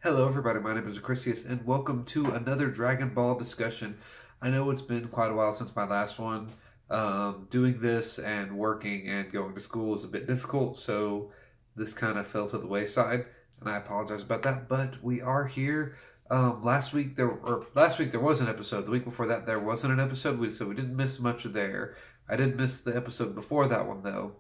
Hello everybody, my name is Acrisius and welcome to another Dragon Ball discussion. I know it's been quite a while since my last one. Doing this and working and going to school is a bit difficult, so this kind of fell to the wayside, and I apologize about that, but we are here. Last week there was an episode. The week before that there wasn't an episode, so we didn't miss much there. I did miss the episode before that one though.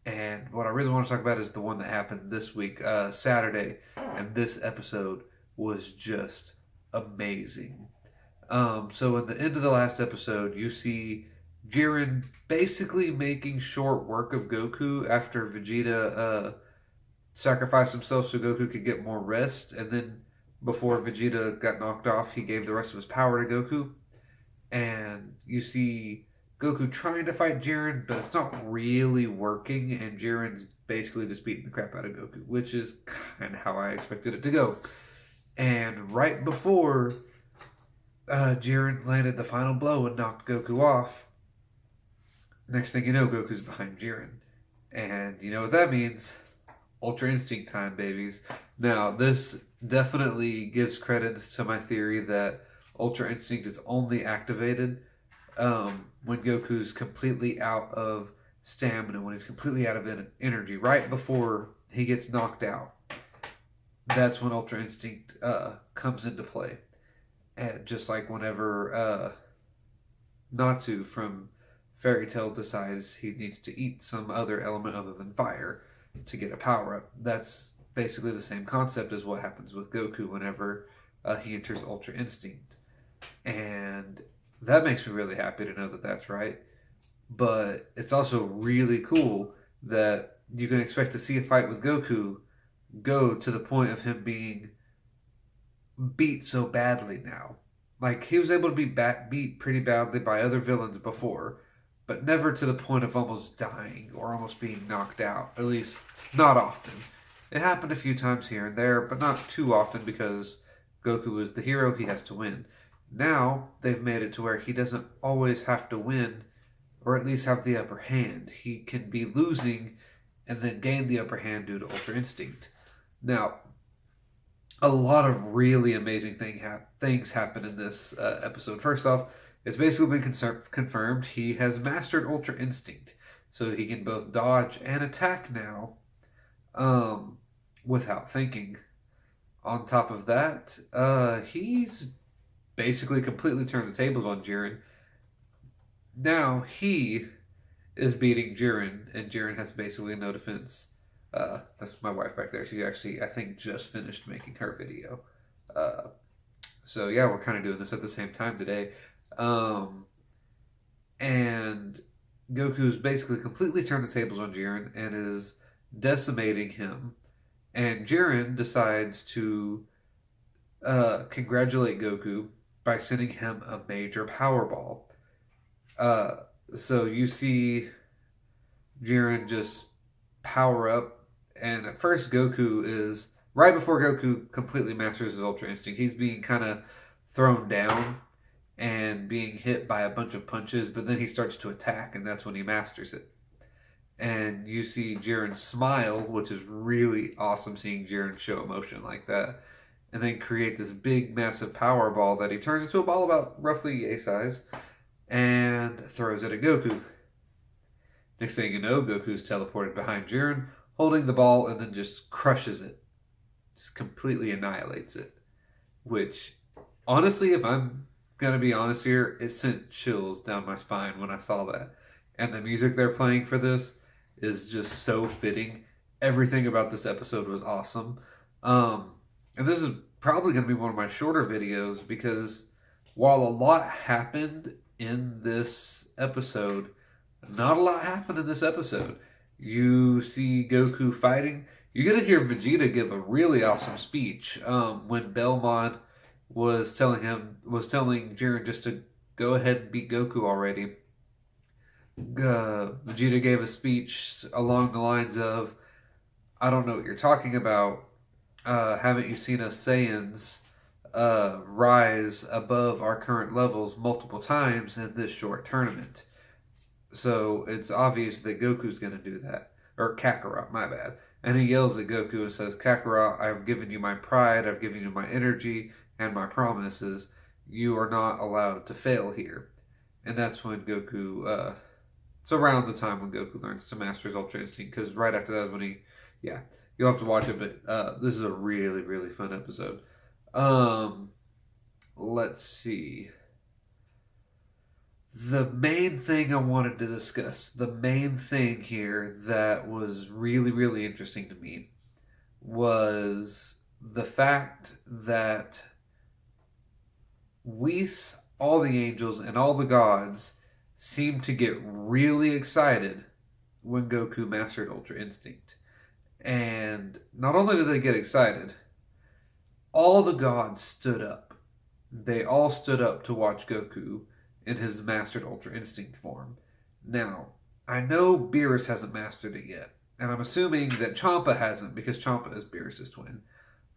And what I really want to talk about is the one that happened this week, Saturday, and this episode was just amazing. So at the end of the last episode, you see Jiren basically making short work of Goku after Vegeta sacrificed himself so Goku could get more rest, and then before Vegeta got knocked off, he gave the rest of his power to Goku. And you see Goku trying to fight Jiren, but it's not really working, and Jiren's basically just beating the crap out of Goku, which is kind of how I expected it to go. And right before Jiren landed the final blow and knocked Goku off, next thing you know, Goku's behind Jiren. And you know what that means? Ultra Instinct time, babies. Now, this definitely gives credit to my theory that Ultra Instinct is only activated when Goku's completely out of stamina, when he's completely out of energy, right before he gets knocked out. That's when Ultra Instinct comes into play. And just like whenever Natsu from Fairy Tail decides he needs to eat some other element other than fire to get a power up. That's basically the same concept as what happens with Goku whenever he enters Ultra Instinct. And that makes me really happy to know that that's right. But it's also really cool that you can expect to see a fight with Goku go to the point of him being beat so badly now. Like, he was able to be beat pretty badly by other villains before, but never to the point of almost dying or almost being knocked out. At least, not often. It happened a few times here and there, but not too often because Goku is the hero, he has to win. Now, they've made it to where he doesn't always have to win, or at least have the upper hand. He can be losing and then gain the upper hand due to Ultra Instinct. Now, a lot of really amazing things happen in this episode. First off, it's basically been confirmed he has mastered Ultra Instinct, so he can both dodge and attack now without thinking. On top of that, he's basically completely turned the tables on Jiren. Now he is beating Jiren, and Jiren has basically no defense. That's my wife back there. She actually, I think, just finished making her video. So yeah, we're kind of doing this at the same time today. And Goku's basically completely turned the tables on Jiren and is decimating him. And Jiren decides to congratulate Goku by sending him a major power ball. So you see Jiren just power up, and at first Goku is, right before Goku completely masters his Ultra Instinct, he's being kind of thrown down and being hit by a bunch of punches, but then he starts to attack, and that's when he masters it. And you see Jiren smile, which is really awesome, seeing Jiren show emotion like that, and then create this big, massive power ball that he turns into a ball about roughly a size, and throws it at Goku. Next thing you know, Goku's teleported behind Jiren, holding the ball, and then just crushes it. Just completely annihilates it. Which, honestly, if I'm going to be honest here, it sent chills down my spine when I saw that. And the music they're playing for this is just so fitting. Everything about this episode was awesome. And this is probably going to be one of my shorter videos because while a lot happened in this episode, not a lot happened in this episode. You see Goku fighting. You're going to hear Vegeta give a really awesome speech when Belmont was telling Jiren just to go ahead and beat Goku already. Vegeta gave a speech along the lines of, I don't know what you're talking about. Haven't you seen us Saiyans rise above our current levels multiple times in this short tournament? So it's obvious that Goku's going to do that. Or Kakarot, my bad. And he yells at Goku and says, Kakarot, I've given you my pride, I've given you my energy, and my promises. You are not allowed to fail here. And that's when Goku, it's around the time when Goku learns to master his Ultra Instinct, because right after that is when you'll have to watch it, but this is a really, really fun episode. Let's see. The main thing I wanted to discuss, the main thing here that was really, really interesting to me was the fact that Whis, all the angels, and all the gods seemed to get really excited when Goku mastered Ultra Instinct. And not only did they get excited, all the gods stood up. They all stood up to watch Goku in his mastered Ultra Instinct form. Now, I know Beerus hasn't mastered it yet, and I'm assuming that Champa hasn't because Champa is Beerus' twin.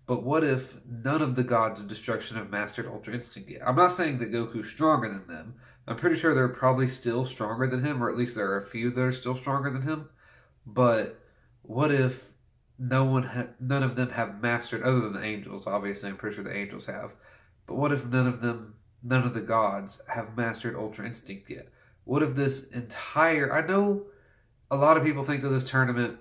But what if none of the gods of destruction have mastered Ultra Instinct yet? I'm not saying that Goku's stronger than them. I'm pretty sure they're probably still stronger than him, or at least there are a few that are still stronger than him. But what if none of them have mastered, other than the angels? Obviously, I'm pretty sure the angels have. But what if none of the gods have mastered Ultra Instinct yet? What if this entire... I know a lot of people think that this tournament...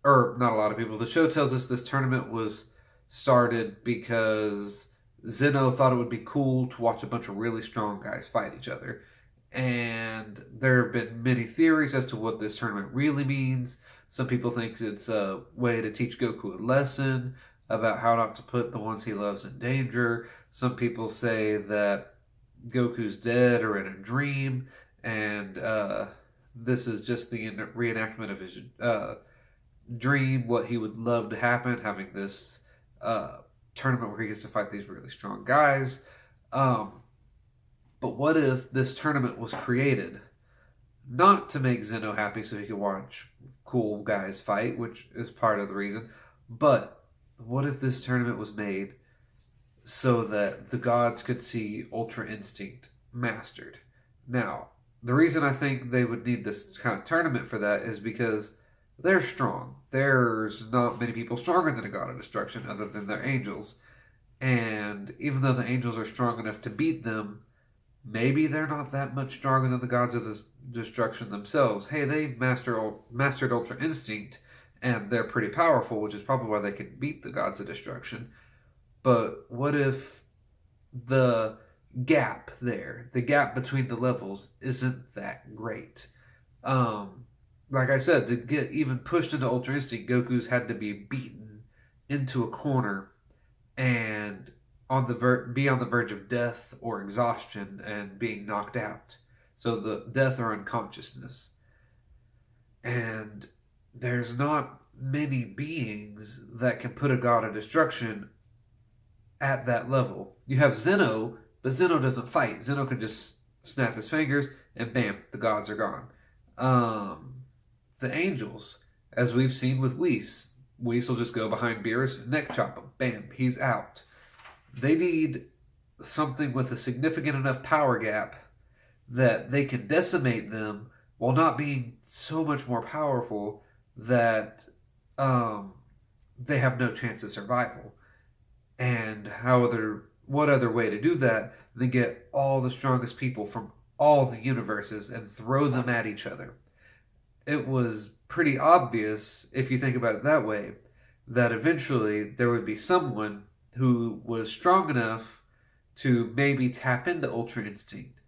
Or, not a lot of people. The show tells us this tournament was started because Zeno thought it would be cool to watch a bunch of really strong guys fight each other. And there have been many theories as to what this tournament really means. Some people think it's a way to teach Goku a lesson about how not to put the ones he loves in danger. Some people say that Goku's dead or in a dream, and this is just the reenactment of his dream, what he would love to happen, having this tournament where he gets to fight these really strong guys. But what if this tournament was created not to make Zeno happy so he could watch cool guys fight, which is part of the reason, but what if this tournament was made so that the gods could see Ultra Instinct mastered? Now, the reason I think they would need this kind of tournament for that is because they're strong. There's not many people stronger than a god of destruction other than their angels. And even though the angels are strong enough to beat them, maybe they're not that much stronger than the gods of destruction themselves. Hey, they've mastered Ultra Instinct, and they're pretty powerful, which is probably why they can beat the gods of destruction. But what if the gap there, the gap between the levels, isn't that great? Like I said, to get even pushed into Ultra Instinct, Goku's had to be beaten into a corner and be on the verge of death or exhaustion and being knocked out. So the death or unconsciousness. And there's not many beings that can put a god of destruction at that level. You have Zeno, but Zeno doesn't fight. Zeno can just snap his fingers and bam, the gods are gone. The angels, as we've seen with Whis will just go behind Beerus, neck chop him, bam, he's out. They need something with a significant enough power gap that they can decimate them while not being so much more powerful that they have no chance of survival. And what other way to do that than get all the strongest people from all the universes and throw them at each other? It was pretty obvious, if you think about it that way, that eventually there would be someone who was strong enough to maybe tap into Ultra Instinct,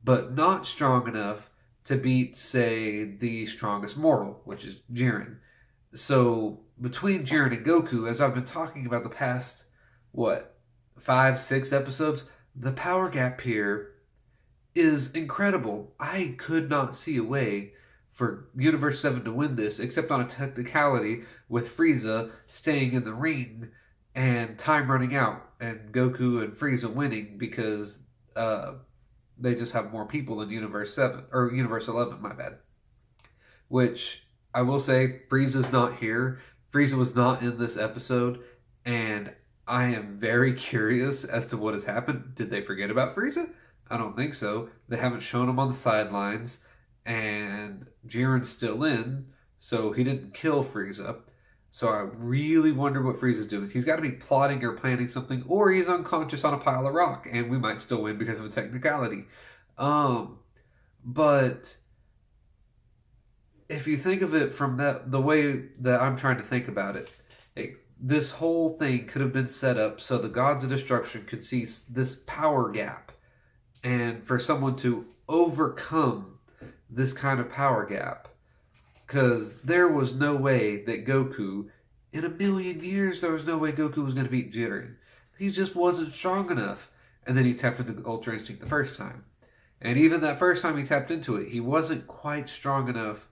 but not strong enough to beat, say, the strongest mortal, which is Jiren. So between Jiren and Goku, as I've been talking about the past, 5, 6 episodes, the power gap here is incredible. I could not see a way for Universe 7 to win this, except on a technicality with Frieza staying in the ring and time running out, and Goku and Frieza winning because they just have more people than Universe 7, or Universe 11, my bad. Which, I will say, Frieza's not here. Frieza was not in this episode, and I am very curious as to what has happened. Did they forget about Frieza? I don't think so. They haven't shown him on the sidelines, and Jiren's still in, so he didn't kill Frieza. So I really wonder what Frieza's doing. He's got to be plotting or planning something, or he's unconscious on a pile of rock, and we might still win because of a technicality. But if you think of it from the way that I'm trying to think about it, this whole thing could have been set up so the gods of destruction could see this power gap, and for someone to overcome this kind of power gap. Because there was no way that Goku, in a million years, there was no way Goku was going to beat Jiren. He just wasn't strong enough. And then he tapped into Ultra Instinct the first time. And even that first time he tapped into it, he wasn't quite strong enough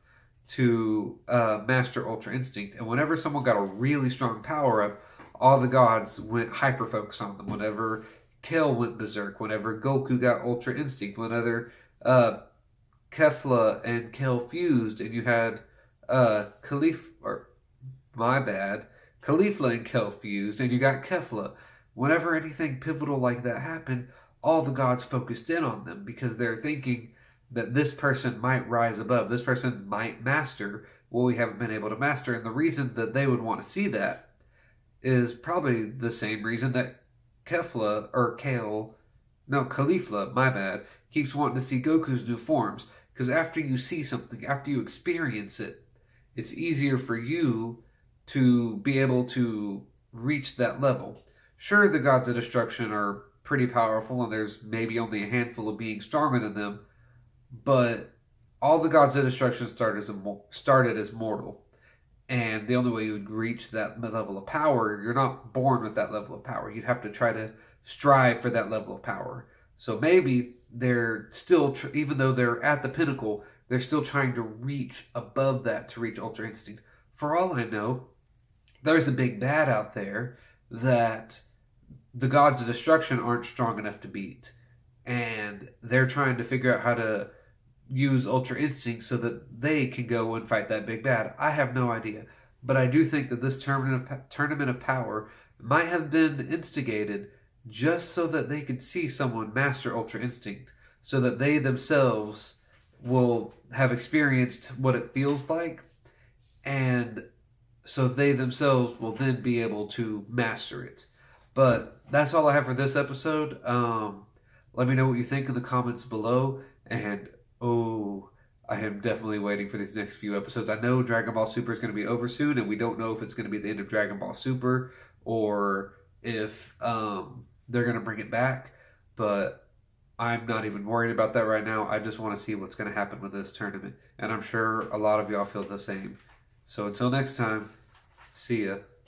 to master Ultra Instinct. And whenever someone got a really strong power up, all the gods went hyper focus on them. Whenever Kale went berserk, whenever Goku got Ultra Instinct, whenever Kefla and Kale fused, and you had Caulifla and Kale fused, and you got Kefla. Whenever anything pivotal like that happened, all the gods focused in on them because they're thinking that this person might rise above, this person might master what we haven't been able to master. And the reason that they would want to see that is probably the same reason that Caulifla, keeps wanting to see Goku's new forms. Because after you see something, after you experience it, it's easier for you to be able to reach that level. Sure, the gods of destruction are pretty powerful, and there's maybe only a handful of beings stronger than them, but all the gods of destruction started as mortal. And the only way you would reach that level of power, you're not born with that level of power. You'd have to try to strive for that level of power. So maybe they're still, even though they're at the pinnacle, they're still trying to reach above that to reach Ultra Instinct. For all I know, there's a big bad out there that the gods of destruction aren't strong enough to beat. And they're trying to figure out how to use Ultra Instinct so that they can go and fight that big bad. I have no idea. But I do think that this tournament of power might have been instigated just so that they could see someone master Ultra Instinct, so that they themselves will have experienced what it feels like, and so they themselves will then be able to master it. But that's all I have for this episode. Let me know what you think in the comments below, and I am definitely waiting for these next few episodes. I know Dragon Ball Super is going to be over soon, and we don't know if it's going to be the end of Dragon Ball Super or if they're going to bring it back, but I'm not even worried about that right now. I just want to see what's going to happen with this tournament, and I'm sure a lot of y'all feel the same. So until next time, see ya.